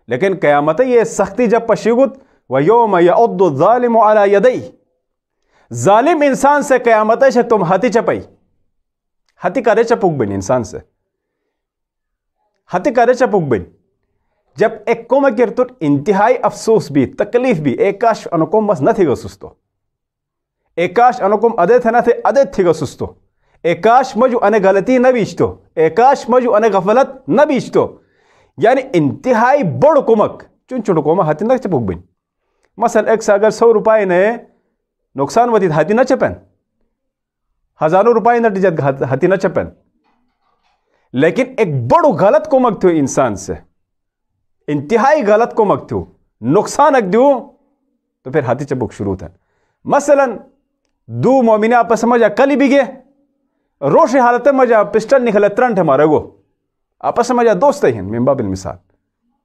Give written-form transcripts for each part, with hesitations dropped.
لیکن قیامت یہ سختی جب پشیگت وَيَوْمَ يَعُضُّ الظَّالِمُ عَلَى يَدَيْهِ ظالم انسان سے قیامت ہے تم ہتی چپائی ہتی کرے چپک بن انسان سے ہتی کرے چپک بن جب ایک کوم کرتر انتہائی افسوس بھی تکلیف بھی ایک کاش انکوم بس نہ تھی گا سستو ایک کاش انکوم ادے تھے نہ تھے ادے تھی گا سستو ایک کاش مجھو انے غلطی نہ بیچتو ایک کاش مجھو انے غفلت نہ بیچتو یعنی انتہائی بڑ کمک چون چون کوما ہتی نہ چپک بن مثلا ایک سے اگر 100 روپائے نے نقصان وتی ہتی نہ چپن ہزاروں روپائے نہ ڈیجت ہتی نہ چپن لیکن ایک بڑو غلط کمک تھو انسان سے انتہائی غلط کمک تھو نقصان اک دیو تو پھر ہتی چپک شروع تھا مثلا دو مومنہ آپس مجھا کلی بھی گئے روش حالت مجھا پسٹل نکلے ترنٹ ہمارے گو آپس مجھا دوست ہیں من باب المثال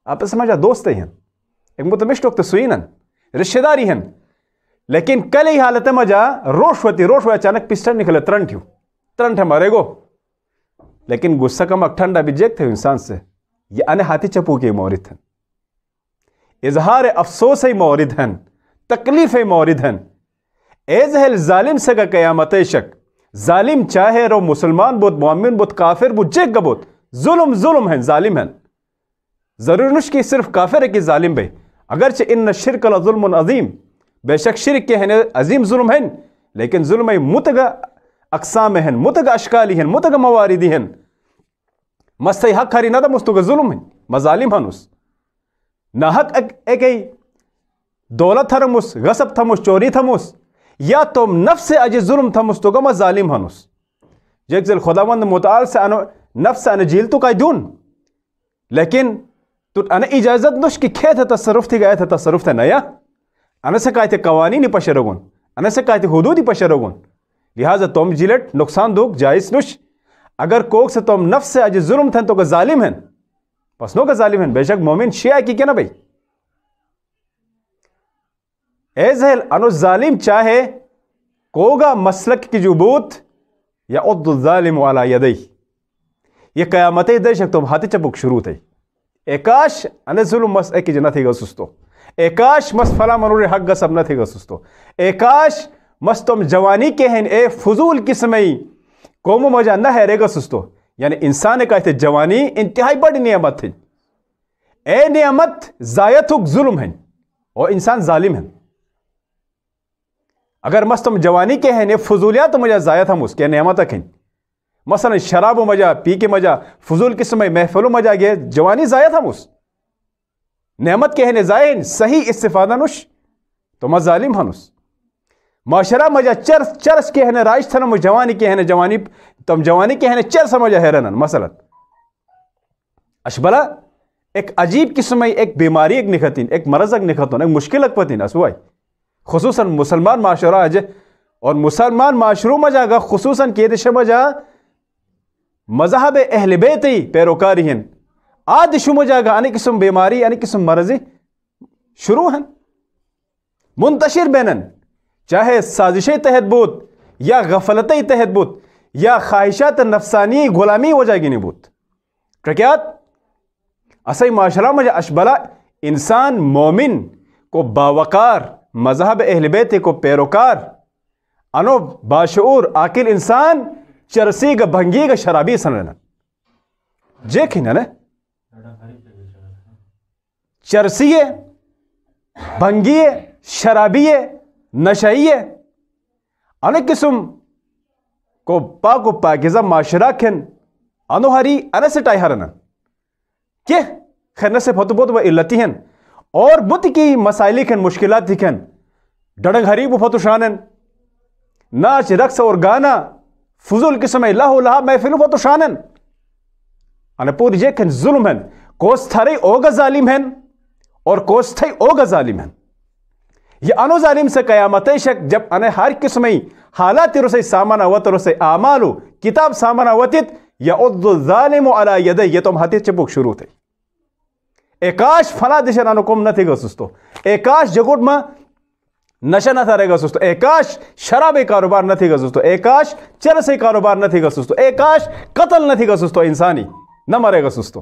آپس مجھا دوست ہیں ایک متمشت وقت سوئینن رشتہ داری ہیں لیکن کلی حالت مجھا روش ہوتی اچانک پسٹل نکلے ترنٹ ہمارے گو لیکن غصہ کم اک ٹھنڈا بھی جیک تھے انسان سے یہ انے ہاتھی چپو کے مورد ہیں اظہار افسوس ہی مورد ہیں تکلیف ہی مورد ہیں ایزہل ظالم سے کا قیامت شک ظالم چاہے رو مسلمان بود مومن بود کافر بود جیک بود ظلم ہیں ظالم ہیں ضرور نش کی صرف کافر ہے کہ ظالم بے اگرچہ ان شرک لظلم عظیم بے شک شرک کے ہیں عظیم ظلم ہیں لیکن ظلم متگا اقسام ہیں متگا اشکالی ہیں متگا مواردی ہیں مستی حق ہری نہ مستگا ظلم ہیں مظالم ہنوس نہ حق ایک دولت تھرمس غصب تھمس چوری تھمس یا تم نفس اج ظلم تھمس تو گما ظالم ہنوس جیک ذل خداوند متعال سے نفس ان جیل تو کائی دون لیکن تو ان اجازت نش کی کھیت تصرف تھی گئے تھے تصرف تھے نیا ان سے کہتے قوانین پشرگون ان سے کہتے حدود پشرگون لہذا تم جیلٹ نقصان دوک جائز نش اگر کوک سے تم نفس سے اج ظلم تھن تو کہ ظالم ہیں پس نو کہ ظالم ہیں بے شک مومن شیعہ کی کیا نا بھائی ایزہل انو ظالم چاہے کوگا مسلک کی جبوت یا عد الظالم علی یدی یہ قیامت دے شک تم ہاتھ چپک شروع تھے ایکاش ان ظلم مس ایک جنہ تھی گا سستو ایکاش مس فلا منور حق گا سب نہ تھی گا سستو ایکاش مس تم جوانی کے ہیں اے فضول قسمی قوم مجا نہ ہے رے گا سستو یعنی انسان کا تھے جوانی انتہائی بڑی نعمت تھی اے نعمت ضائع ظلم ہیں اور انسان ظالم ہیں اگر مس تم جوانی کے ہیں فضولیات مجا ضائع تھا مس کے نعمت ہیں مثلا شراب و مجا پی کے مجا فضول قسم محفل و مجا گئے جوانی ضائع تھا مس نعمت کے ہیں ضائع صحیح استفادہ نش تو مس ظالم ہنس معاشرہ مجا چرس کے ہیں رائش تھا مجھ جوانی کے ہیں جوانی تم جوانی کے ہیں چرس مجا حیرن مثلا اشبلا ایک عجیب قسم ایک بیماری ایک نکھتین ایک مرض ایک نکھتون ایک مشکل ایک پتین اسوائی خصوصاً مسلمان معاشرہ آج اور مسلمان معاشروں مجا گا خصوصاً کی دشہ مجا مذہب اہل بیتی پیروکاری ہیں آد شو مجا گا انی قسم بیماری انی قسم مرضی شروع ہیں منتشر بینن چاہے سازشیں تحت بود یا غفلتیں تحت بود یا خواہشات نفسانی غلامی وجہ گی نہیں بود ٹرکیات اسی معاشرہ مجھے اشبلا انسان مومن کو باوقار مذہب اہل بیت کو پیروکار انو باشعور عاقل انسان چرسی کا بھنگی کا شرابی سنرنا جیک ہی نا چرسی بھنگی شرابی نشائی انو قسم کو پاک و پاکیزہ معاشرہ کھن انو ہری انہ سے ٹائی ہرنا کہ خیرن سے بہت بہت وہ علتی ہیں اور بت کی مسائلی کھن مشکلات دکھن ڈڑنگ ہری وہ فتو شانن ناچ رقص اور گانا فضول قسم اللہ اللہ محفل فتو شانن انہ پوری جے کھن ظلم ہیں کوس تھرے اوگا ظالم ہیں اور کوس تھے اوگا ظالم ہیں یہ انو ظالم سے قیامت شک جب انہیں ہر قسمی حالات رسے سامانا وط رسے آمالو کتاب سامانا وطت یا عد الظالم علی یدی یہ تم ہاتھ چپک شروع تھے ایکاش فلا دشن انو کم نہ تھے گا سستو ایکاش جگوٹ ما نشہ نہ تھا رہے گا سستو ایکاش شراب کاروبار نہ تھے گا سستو ایکاش چرس کاروبار نہ تھے گا سستو ایکاش قتل نہ تھے گا سستو انسانی نہ مرے گا سستو